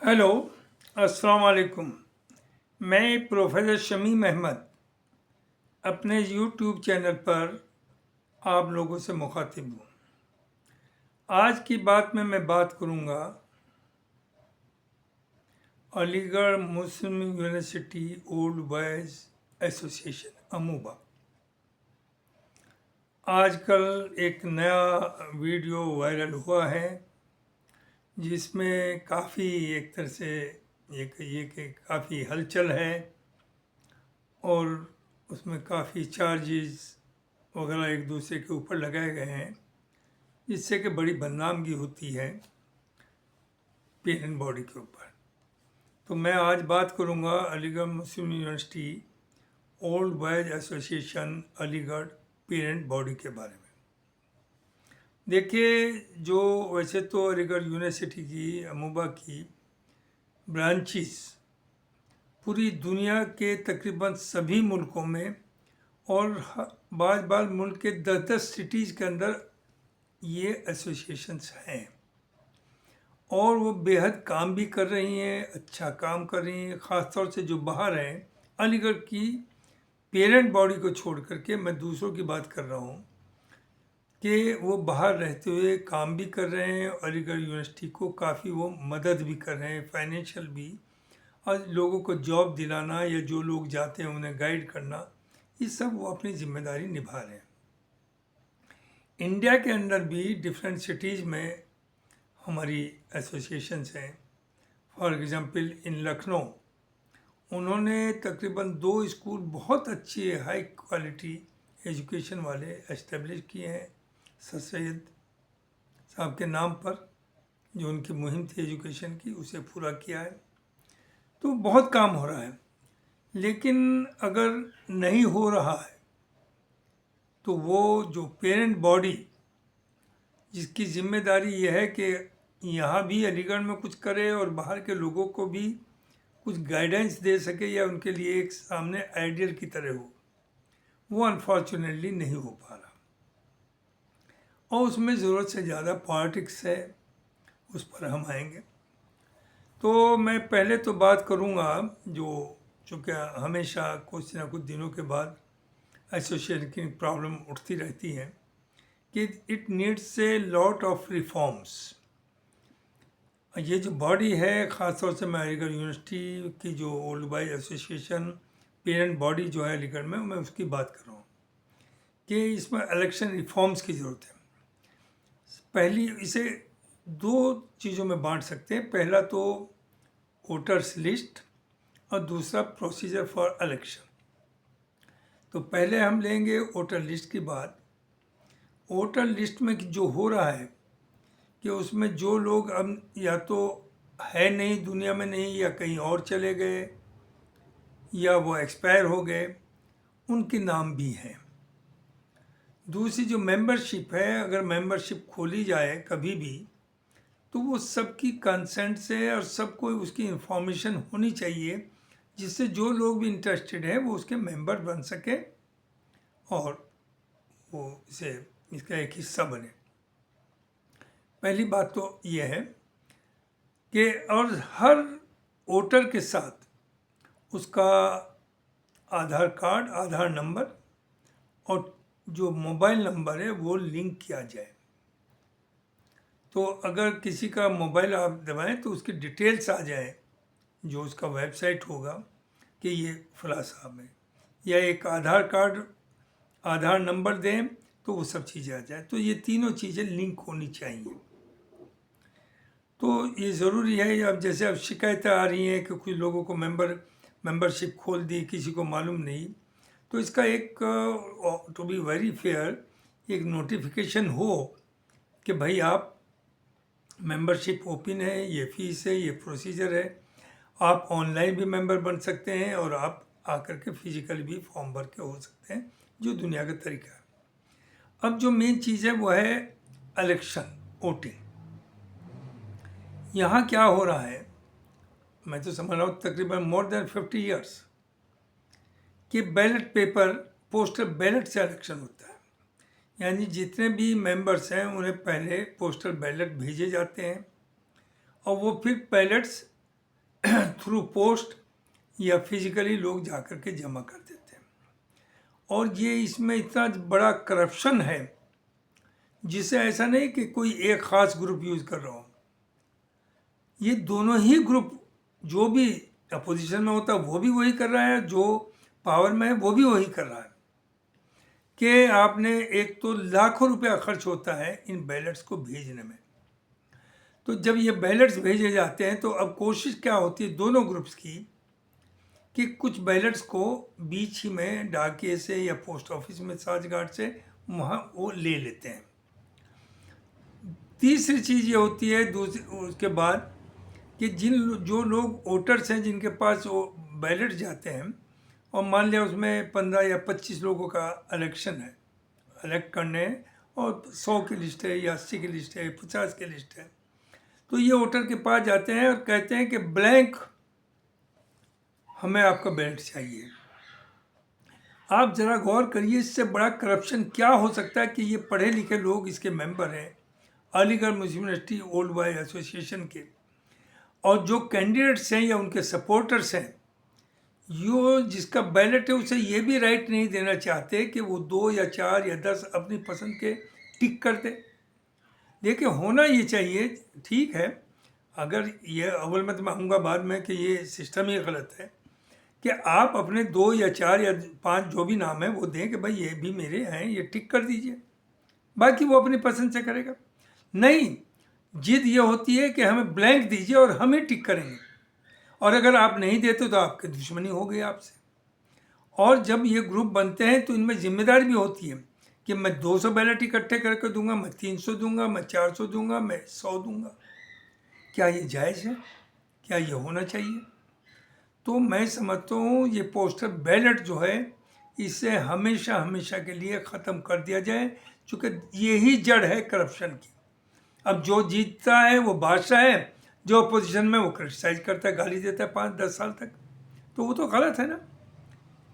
Hello, अस्सलाम वालेकुम। मैं प्रोफेसर शमीम अहमद अपने यूट्यूब चैनल पर आप लोगों से मुखातिब हूँ। आज की बात में मैं बात करूँगा Aligarh Muslim University old boys association अमूबा। आजकल एक नया वीडियो वायरल हुआ है जिसमें काफ़ी एक तरह से ये कि काफ़ी हलचल है और उसमें काफ़ी चार्जेस वगैरह एक दूसरे के ऊपर लगाए गए हैं, जिससे कि बड़ी बदनामगी होती है पेरेंट बॉडी के ऊपर। तो मैं आज बात करूंगा Aligarh Muslim University old boys association Aligarh parent body के बारे में। देखिए, जो वैसे तो अलीगढ़ यूनिवर्सिटी की अमूबा की ब्रांचेस पूरी दुनिया के तकरीबन सभी मुल्कों में और बाज़ बाज़ मुल्क के 10-10 सिटीज़ के अंदर ये एसोसिएशंस हैं और वो बेहद काम भी कर रही हैं, अच्छा काम कर रही हैं। ख़ास तौर से जो बाहर हैं, अलीगढ़ की पेरेंट बॉडी को छोड़ करके मैं दूसरों की बात कर रहा हूँ कि वो बाहर रहते हुए काम भी कर रहे हैं। अलीगढ़ यूनिवर्सिटी को काफ़ी वो मदद भी कर रहे हैं, फाइनेंशियल भी, और लोगों को जॉब दिलाना या जो लोग जाते हैं उन्हें गाइड करना, ये सब वो अपनी जिम्मेदारी निभा रहे हैं। इंडिया के अंदर भी डिफरेंट सिटीज़ में हमारी एसोसिएशंस हैं। फॉर एग्ज़ाम्पल इन लखनऊ उन्होंने तकरीबन 2 स्कूल बहुत अच्छे हाई क्वालिटी एजुकेशन वाले एस्टेब्लिश किए हैं सर सैयद साहब के नाम पर। जो उनकी मुहिम थी एजुकेशन की, उसे पूरा किया है। तो बहुत काम हो रहा है, लेकिन अगर नहीं हो रहा है तो वो जो पेरेंट बॉडी जिसकी जिम्मेदारी यह है कि यहाँ भी अलीगढ़ में कुछ करे और बाहर के लोगों को भी कुछ गाइडेंस दे सके या उनके लिए एक सामने आइडियल की तरह हो, वो अनफॉर्चुनेटली नहीं हो पा रहा। और उसमें ज़रूरत से ज़्यादा पॉलिटिक्स है, उस पर हम आएंगे। तो मैं पहले तो बात करूँगा जो चूँकि हमेशा कुछ ना कुछ दिनों के बाद एसोसिएशन की प्रॉब्लम उठती रहती है कि it needs a lot of reforms. ये जो बॉडी है, ख़ासतौर से मैं अलीगढ़ यूनिवर्सिटी की जो old boys association parent body जो है अलीगढ़ में, मैं उसकी बात कर रहा हूँ कि इसमें इलेक्शन रिफॉर्म्स की ज़रूरत है। पहली इसे 2 चीज़ों में बांट सकते हैं। पहला तो वोटर्स लिस्ट और दूसरा प्रोसीजर फॉर इलेक्शन। तो पहले हम लेंगे वोटर लिस्ट की बात। वोटर लिस्ट में जो हो रहा है कि उसमें जो लोग अब या तो है नहीं, दुनिया में नहीं, या कहीं और चले गए, या वो एक्सपायर हो गए, उनके नाम भी हैं। दूसरी जो मेंबरशिप है, अगर मेंबरशिप खोली जाए कभी भी, तो वो सबकी कंसेंट से और सबको उसकी इंफॉर्मेशन होनी चाहिए, जिससे जो लोग भी इंटरेस्टेड है वो उसके मेंबर बन सके और वो इसका एक हिस्सा बने। पहली बात तो ये है कि और हर वोटर के साथ उसका आधार कार्ड, आधार नंबर और जो मोबाइल नंबर है वो लिंक किया जाए। तो अगर किसी का मोबाइल आप दबाएं तो उसकी डिटेल्स आ जाए, जो उसका वेबसाइट होगा कि ये फला साहब है, या एक आधार कार्ड, आधार नंबर दें तो वो सब चीज़ें आ जाए। तो ये तीनों चीज़ें लिंक होनी चाहिए। तो ये ज़रूरी है। अब शिकायतें आ रही हैं कि कुछ लोगों को मेंबरशिप खोल दी, किसी को मालूम नहीं, तो इसका एक टू बी वेरी फेयर एक नोटिफिकेशन हो कि भाई आप मेंबरशिप ओपन है, ये फीस है, ये प्रोसीजर है। आप ऑनलाइन भी मेंबर बन सकते हैं और आप आकर के फिजिकली भी फॉर्म भर के हो सकते हैं, जो दुनिया का तरीका है। अब जो मेन चीज़ है वो है इलेक्शन वोटिंग। यहाँ क्या हो रहा है, मैं तो समझ रहा हूँ तकरीबन मोर देन 50 ईयर्स कि बैलेट पेपर, पोस्टल बैलेट से इलेक्शन होता है। यानी जितने भी मेंबर्स हैं उन्हें पहले पोस्टल बैलेट भेजे जाते हैं और वो फिर बैलेट्स थ्रू पोस्ट या फिजिकली लोग जा कर के जमा कर देते हैं। और ये इसमें इतना बड़ा करप्शन है जिसे ऐसा नहीं कि कोई एक ख़ास ग्रुप यूज़ कर रहा हो, ये दोनों ही ग्रुप, जो भी अपोजिशन में होता है वो भी वही कर रहा है, जो पावर में है वो भी वही कर रहा है कि आपने एक तो लाखों रुपया खर्च होता है इन बैलेट्स को भेजने में। तो जब ये बैलेट्स भेजे जाते हैं तो अब कोशिश क्या होती है दोनों ग्रुप्स की कि कुछ बैलेट्स को बीच ही में डाकिए से या पोस्ट ऑफिस में साझगाट से वहाँ वो ले लेते हैं। तीसरी चीज़ ये होती है उसके बाद कि जो लोग वोटर्स हैं जिनके पास वो बैलेट जाते हैं और मान लिया उसमें 15 या 25 लोगों का इलेक्शन है, इलेक्ट करने हैं, और 100 की लिस्ट है या 80 की लिस्ट है, 50 की लिस्ट है, तो ये वोटर के पास जाते हैं और कहते हैं कि ब्लैंक हमें आपका बैलेट चाहिए। आप ज़रा गौर करिए इससे बड़ा करप्शन क्या हो सकता है कि ये पढ़े लिखे लोग इसके मेंबर हैं Aligarh Muslim University old boy association के, और जो कैंडिडेट्स हैं या उनके सपोर्टर्स हैं, यो जिसका बैलेट है उसे ये भी राइट नहीं देना चाहते कि वो 2 या 4 या 10 अपनी पसंद के टिक कर दे। देखिए होना ये चाहिए, ठीक है, अगर ये अव्वल में तो मैं कहूँगा बाद में कि ये सिस्टम ही गलत है कि आप अपने 2 या 4 या 5 जो भी नाम है वो दें कि भाई ये भी मेरे हैं, ये टिक कर दीजिए, बाकी वो अपनी पसंद से करेगा। नहीं, जिद ये होती है कि हमें ब्लैंक दीजिए और हम ही टिक करेंगे, और अगर आप नहीं देते तो आपकी दुश्मनी हो गई आपसे। और जब ये ग्रुप बनते हैं तो इनमें जिम्मेदारी भी होती है कि मैं 200 बैलेट इकट्ठे करके दूंगा, मैं 300 दूंगा, मैं 400 दूंगा, मैं 100 दूंगा। क्या ये जायज़ है? क्या ये होना चाहिए? तो मैं समझता हूँ ये पोस्टल बैलेट जो है इसे हमेशा हमेशा के लिए ख़त्म कर दिया जाए, चूँकि यही जड़ है करप्शन की। अब जो जीतता है वो बादशाह है, जो अपोजिशन में वो क्रिटिसाइज करता है, गाली देता है 5-10 साल तक, तो वो तो गलत है ना।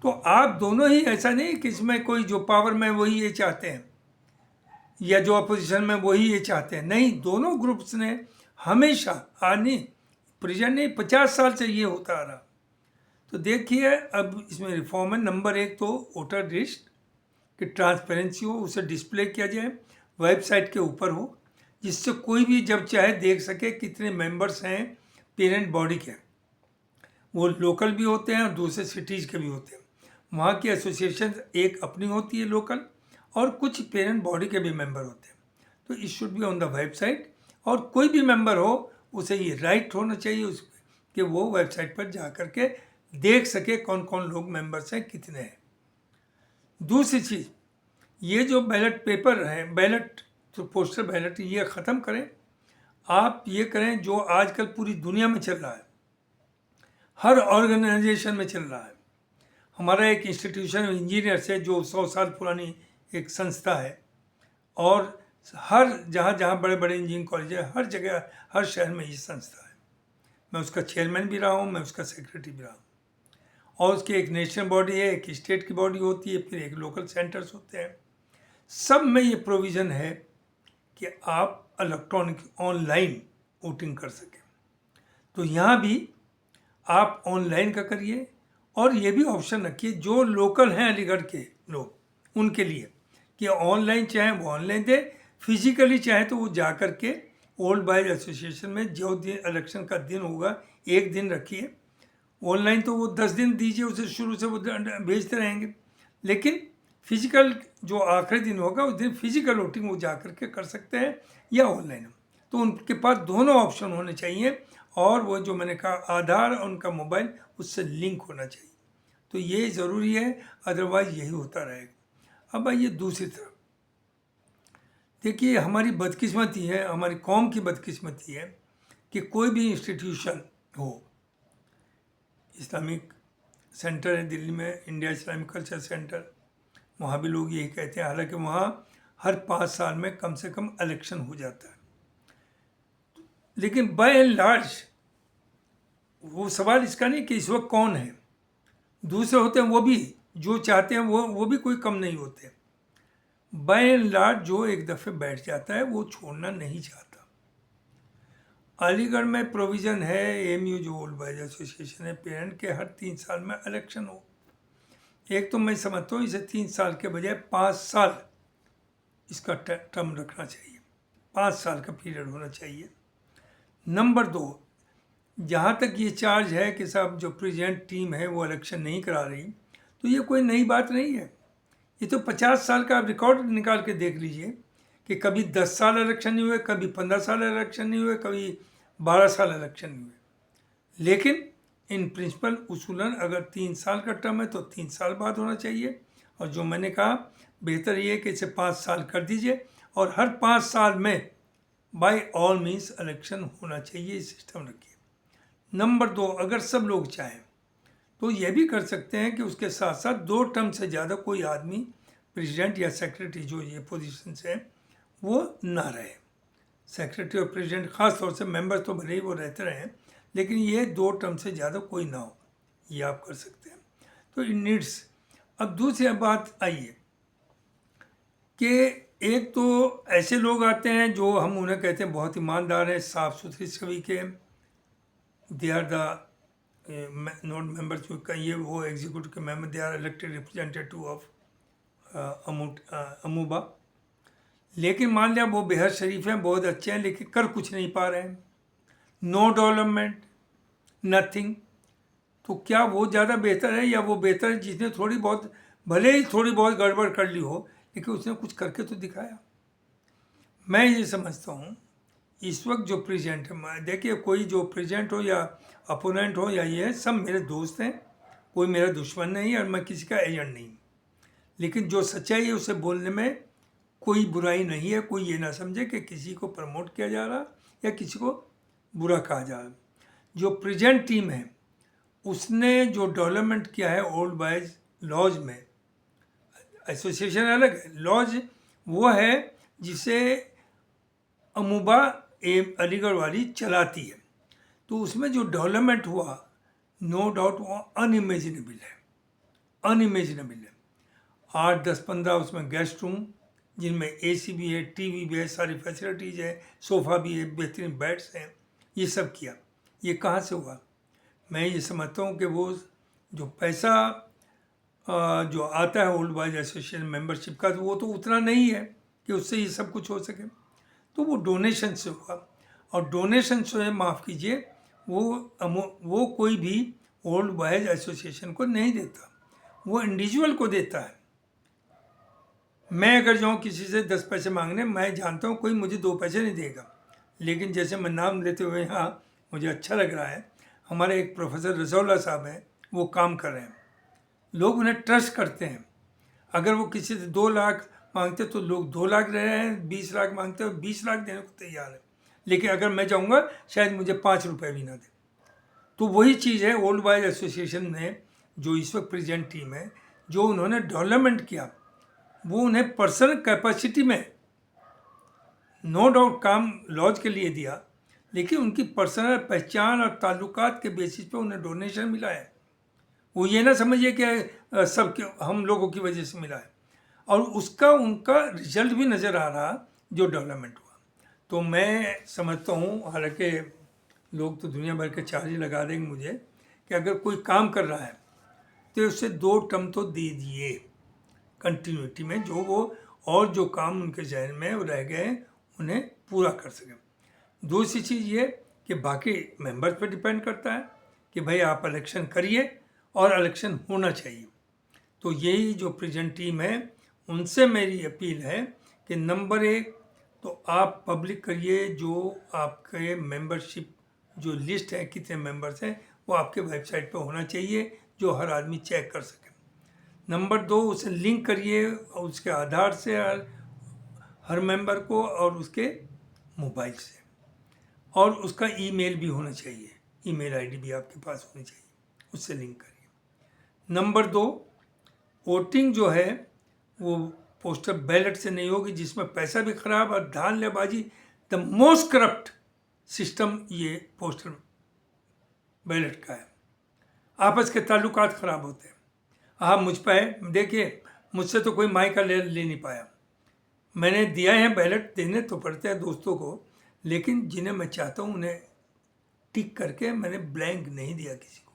तो आप दोनों ही, ऐसा नहीं कि इसमें कोई जो पावर में वही ये चाहते हैं या जो अपोजिशन में वही ये चाहते हैं, नहीं, दोनों ग्रुप्स ने हमेशा, आज नहीं, प्रेजेंट नहीं, 50 साल से ये होता आ रहा। तो देखिए अब इसमें रिफॉर्म है। नंबर 1 तो वोटर लिस्ट की ट्रांसपेरेंसी हो, उसे डिस्प्ले किया जाए, वेबसाइट के ऊपर हो, जिससे कोई भी जब चाहे देख सके कितने मेंबर्स हैं पेरेंट बॉडी के। वो लोकल भी होते हैं और दूसरे सिटीज़ के भी होते हैं। वहाँ की एसोसिएशन एक अपनी होती है लोकल, और कुछ पेरेंट बॉडी के भी मेंबर होते हैं। तो it should be on the website, और कोई भी मेंबर हो उसे ये राइट होना चाहिए उस कि वो वेबसाइट पर जा कर के देख सके कौन कौन लोग मेंबर्स हैं, कितने हैं। दूसरी चीज़, ये जो बैलेट पेपर है, बैलेट तो पोस्टल बैलेट, ये ख़त्म करें। आप ये करें जो आजकल पूरी दुनिया में चल रहा है, हर ऑर्गेनाइजेशन में चल रहा है। हमारा एक इंस्टीट्यूशन इंजीनियर्स है जो 100 साल पुरानी एक संस्था है, और हर जहाँ बड़े बड़े इंजीनियरिंग कॉलेज है, हर जगह, हर शहर में ये संस्था है। मैं उसका चेयरमैन भी रहा हूँ, मैं उसका सेक्रेटरी भी रहा हूँ। और उसकी एक नेशनल बॉडी है, एक स्टेट की बॉडी होती है, फिर एक लोकल सेंटर्स होते हैं। सब में ये प्रोविज़न है कि आप इलेक्ट्रॉनिक ऑनलाइन वोटिंग कर सकें। तो यहाँ भी आप ऑनलाइन का करिए, और ये भी ऑप्शन रखिए जो लोकल हैं अलीगढ़ के लोग उनके लिए कि ऑनलाइन चाहे वो ऑनलाइन दे, फिजिकली चाहे तो वो जा कर के ओल्ड बॉयज एसोसिएशन में जो दिन इलेक्शन का दिन होगा एक दिन रखिए। ऑनलाइन तो वो 10 दिन दीजिए, उसे शुरू से वो भेजते रहेंगे, लेकिन फिजिकल जो आखिरी दिन होगा उस दिन फिजिकल वोटिंग वो जा कर के कर सकते हैं या ऑनलाइन। तो उनके पास दोनों ऑप्शन होने चाहिए, और वो जो मैंने कहा आधार और उनका मोबाइल उससे लिंक होना चाहिए। तो ये ज़रूरी है, अदरवाइज यही होता रहेगा। अब आइए दूसरी तरफ, देखिए हमारी बदकिस्मती है, हमारी कौम की बदकिस्मती है कि कोई भी इंस्टीट्यूशन हो, इस्लामिक सेंटर है दिल्ली में, इंडिया इस्लामिक कल्चर सेंटर, वहाँ भी लोग यही कहते हैं, हालांकि वहाँ हर 5 साल में कम से कम इलेक्शन हो जाता है, लेकिन बाय एंड लार्ज वो सवाल इसका नहीं कि इस वक्त कौन है, दूसरे होते हैं वो भी जो चाहते हैं वो भी कोई कम नहीं होते। बाय एंड लार्ज जो एक दफ़े बैठ जाता है वो छोड़ना नहीं चाहता। अलीगढ़ में प्रोविज़न है, एएमयू जो ओल्ड बॉयज एसोसिएशन है, पेरेंट के हर 3 साल में इलेक्शन हो। एक तो मैं समझता हूँ इसे 3 साल के बजाय 5 साल इसका टर्म रखना चाहिए, 5 साल का पीरियड होना चाहिए। नंबर 2, जहाँ तक ये चार्ज है कि साहब जो प्रेजेंट टीम है वो इलेक्शन नहीं करा रही, तो ये कोई नई बात नहीं है। ये तो 50 साल का आप रिकॉर्ड निकाल के देख लीजिए कि कभी 10 साल इलेक्शन नहीं हुए, कभी 15 साल इलेक्शन नहीं हुए, कभी 12 साल इलेक्शन नहीं हुए। लेकिन इन प्रिंसिपल उसूलन अगर 3 साल का टर्म है तो 3 साल बाद होना चाहिए। और जो मैंने कहा बेहतर ये है कि इसे 5 साल कर दीजिए और हर 5 साल में बाय ऑल मीन्स इलेक्शन होना चाहिए, सिस्टम रखिए। नंबर 2, अगर सब लोग चाहें तो ये भी कर सकते हैं कि उसके साथ साथ 2 टर्म से ज़्यादा कोई आदमी प्रेसिडेंट या सेक्रेटरी जो ये पोजीशन है वो ना रहे। सेक्रेटरी और प्रेसिडेंट ख़ास तौर से मेंबर तो भले ही वो रहते रहें, लेकिन ये 2 टर्म से ज़्यादा कोई ना हो, ये आप कर सकते हैं। तो इट नीड्स। अब दूसरी बात आइए कि एक तो ऐसे लोग आते हैं जो हम उन्हें कहते हैं बहुत ईमानदार हैं, साफ़ सुथरी छवि के, they are the not members का ये वो एग्जीक्यूटिव के member, they are elected representative of AMUOBA. लेकिन मान लिया वो बेहद शरीफ हैं, बहुत अच्छे हैं, लेकिन कर कुछ नहीं पा रहे हैं, नो डेवलपमेंट, नथिंग। तो क्या वो ज़्यादा बेहतर है या वो बेहतर है जिसने थोड़ी बहुत, भले ही थोड़ी बहुत गड़बड़ कर ली हो, लेकिन उसने कुछ करके तो दिखाया। मैं ये समझता हूँ इस वक्त जो प्रेजेंट है, देखिए कोई जो प्रेजेंट हो या अपोनेंट हो या ये है, सब मेरे दोस्त हैं, कोई मेरा दुश्मन नहीं और मैं किसी का एजेंट नहीं। लेकिन जो सच्चाई है उसे बोलने में कोई बुराई नहीं है। कोई ये ना समझे कि किसी को प्रमोट किया जा रहा या किसी को बुरा कहा जा रहा। जो प्रेजेंट टीम है उसने जो डेवलपमेंट किया है ओल्ड बॉयज़ लॉज में, एसोसिएशन अलग है, लॉज वो है जिसे अमूबा अलीगढ़ वाली चलाती है। तो उसमें जो डेवलपमेंट हुआ नो डाउट वो अनइमेजिनेबल है, अनइमेजिनेबल है। 8, 10, 15 उसमें गेस्ट रूम जिनमें एसी भी है, टीवी भी है, सारी फैसिलिटीज़ है, सोफ़ा भी है, बेहतरीन बेड्स हैं, ये सब किया। ये कहाँ से हुआ? मैं ये समझता हूँ कि वो जो पैसा जो आता है ओल्ड बॉयज़ एसोसिएशन मेंबरशिप का, तो वो तो उतना नहीं है कि उससे ये सब कुछ हो सके। तो वो डोनेशन से हुआ, और डोनेशन से है, माफ़ कीजिए, वो कोई भी ओल्ड बॉयज़ एसोसिएशन को नहीं देता, वो इंडिविजुअल को देता है। मैं अगर जाऊँ किसी से 10 पैसे मांगने, मैं जानता हूँ कोई मुझे 2 पैसे नहीं देगा, लेकिन जैसे मैं नाम लेते हुए यहाँ मुझे अच्छा लग रहा है, हमारे एक प्रोफेसर रज़ौला साहब हैं, वो काम कर रहे हैं, लोग उन्हें ट्रस्ट करते हैं। अगर वो किसी से 2 लाख मांगते तो लोग 2 लाख रह रहे हैं, 20 लाख मांगते हो 20 लाख देने को तैयार है। लेकिन अगर मैं जाऊँगा शायद मुझे 5 रुपये भी ना दे। तो वही चीज़ है ओल्ड बॉयज़ एसोसिएशन में जो इस वक्त प्रेजेंट टीम है, जो उन्होंने डेवलपमेंट किया, वो उन्हें पर्सनल कैपेसिटी में नो डाउट काम लॉज के लिए दिया, लेकिन उनकी पर्सनल पहचान और ताल्लुकात के बेसिस पे उन्हें डोनेशन मिला है। वो ये ना समझिए कि सब हम लोगों की वजह से मिला है, और उसका उनका रिजल्ट भी नज़र आ रहा जो डेवलपमेंट हुआ। तो मैं समझता हूँ, हालांकि लोग तो दुनिया भर के चार्ज लगा देंगे मुझे, कि अगर कोई काम कर रहा है तो उससे 2 टर्म तो दे दिए कंटिन्यूटी में, जो वो और जो काम उनके जहन में रह गए उन्हें पूरा कर सकें। दूसरी चीज़ ये कि बाकी मेंबर्स पर डिपेंड करता है कि भाई आप इलेक्शन करिए और इलेक्शन होना चाहिए। तो यही जो प्रेजेंट टीम है उनसे मेरी अपील है कि नंबर 1 तो आप पब्लिक करिए जो आपके मेंबरशिप जो लिस्ट है, कितने मेंबर्स हैं, वो आपके वेबसाइट पर होना चाहिए जो हर आदमी चेक कर सके। नंबर 2 उसे लिंक करिए उसके आधार से हर मेंबर को और उसके मोबाइल से, और उसका ईमेल भी होना चाहिए, ईमेल आईडी भी आपके पास होनी चाहिए, उससे लिंक करिए। नंबर 2 वोटिंग जो है वो पोस्टल बैलेट से नहीं होगी, जिसमें पैसा भी खराब और धांधलेबाजी, द मोस्ट करप्ट सिस्टम ये पोस्टल बैलेट का है। आपस के ताल्लुकात ख़राब होते हैं। हाँ, मुझ पर है, देखिए मुझसे तो कोई मायका ले नहीं पाया। मैंने दिया है, बैलेट देने तो पड़ते हैं दोस्तों को, लेकिन जिन्हें मैं चाहता हूँ उन्हें टिक करके मैंने ब्लैंक नहीं दिया किसी को।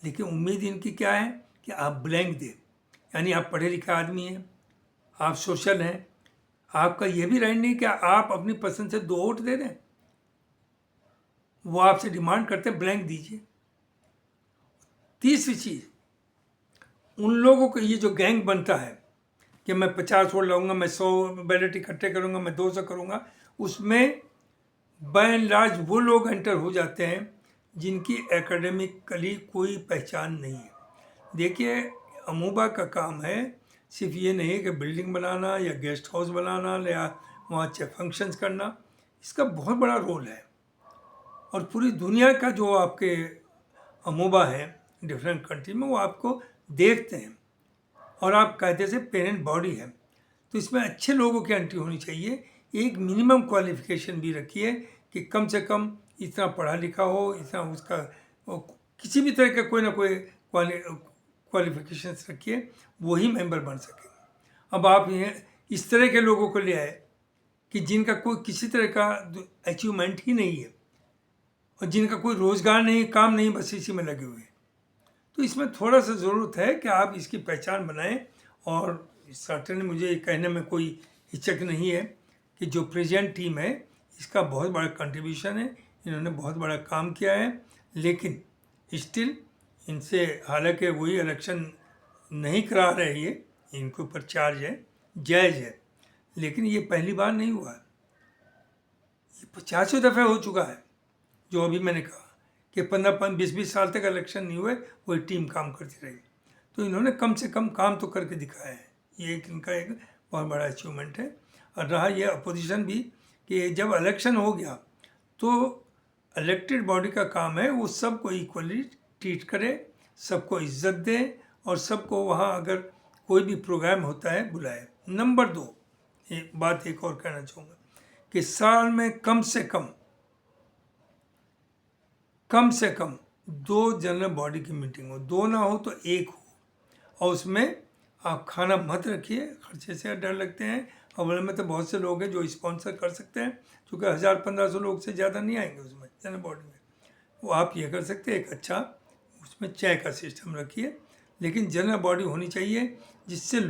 लेकिन उम्मीद इनकी क्या है कि आप ब्लैंक दें, यानी आप पढ़े लिखे आदमी हैं, आप सोशल हैं, आपका ये भी राइट नहीं कि आप अपनी पसंद से 2 वोट दे दें। वो आपसे डिमांड करते हैं ब्लैंक दीजिए। तीसरी चीज़, उन लोगों को ये जो गैंग बनता है कि मैं 50 वोट लाऊंगा, मैं 100 बैलेट इकट्ठे करूंगा, मैं 200 करूंगा, उसमें बाय एंड लार्ज वो लोग एंटर हो जाते हैं जिनकी एकेडमिकली कोई पहचान नहीं है। देखिए, अमूबा का काम है सिर्फ ये नहीं कि बिल्डिंग बनाना या गेस्ट हाउस बनाना या वहाँ अच्छे फंक्शंस करना, इसका बहुत बड़ा रोल है। और पूरी दुनिया का जो आपके अमूबा है डिफरेंट कंट्री में, वो आपको देखते हैं और आप कायदे से पेरेंट बॉडी है, तो इसमें अच्छे लोगों की एंट्री होनी चाहिए। एक मिनिमम क्वालिफिकेशन भी रखिए कि कम से कम इतना पढ़ा लिखा हो, इतना उसका किसी भी तरह का कोई ना कोई क्वालिफिकेशंस रखिए, वही मेंबर बन सके। अब आप ये इस तरह के लोगों को ले आए कि जिनका कोई किसी तरह का अचीवमेंट ही नहीं है और जिनका कोई रोज़गार नहीं, काम नहीं, बस इसी में लगे हुए हैं, तो इसमें थोड़ा सा ज़रूरत है कि आप इसकी पहचान बनाएं। और सर्टेन मुझे कहने में कोई हिचक नहीं है कि जो प्रेजेंट टीम है इसका बहुत बड़ा कंट्रीब्यूशन है, इन्होंने बहुत बड़ा काम किया है। लेकिन स्टिल इनसे, हालांकि वही इलेक्शन नहीं करा रहे, ये इनके ऊपर चार्ज है, जायज़ है, लेकिन ये पहली बार नहीं हुआ है, ये 50 दफ़े हो चुका है। जो अभी मैंने कहा कि 15-20 साल तक इलेक्शन नहीं हुए, वही टीम काम करती रही, तो इन्होंने कम से कम काम तो करके दिखाया है। ये इनका एक बहुत बड़ा अचीवमेंट है। और रहा ये अपोजिशन भी कि जब इलेक्शन हो गया तो इलेक्टेड बॉडी का काम है वो सबको इक्वली ट्रीट करे, सबको इज्जत दे और सबको वहाँ अगर कोई भी प्रोग्राम होता है बुलाए। नंबर 2, एक बात एक और कहना चाहूँगा कि साल में कम से कम 2 जनरल बॉडी की मीटिंग हो, 2 ना हो तो 1 हो, और उसमें आप खाना मत रखिए, खर्चे से डर लगते हैं। अव्वल में तो बहुत से लोग हैं जो स्पॉन्सर कर सकते हैं, क्योंकि 1000-1500 लोग से ज़्यादा नहीं आएंगे उसमें जनरल बॉडी में। वो आप ये कर सकते हैं, एक अच्छा उसमें चाय का सिस्टम रखिए, लेकिन जनरल बॉडी होनी चाहिए जिससे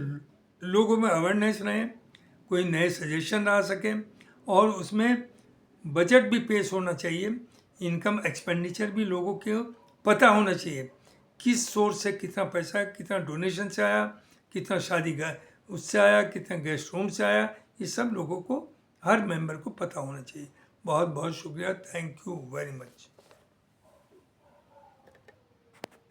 लोगों में अवेयरनेस रहे, कोई नए सजेशन आ सके, और उसमें बजट भी पेश होना चाहिए, इनकम एक्सपेंडिचर भी लोगों को पता होना चाहिए, किस सोर्स से कितना पैसा, कितना डोनेशन से आया, कितना शादी का उससे आया, कितना गेस्ट रूम से आया, ये सब लोगों को, हर मेंबर को पता होना चाहिए। बहुत बहुत शुक्रिया, थैंक यू वेरी मच।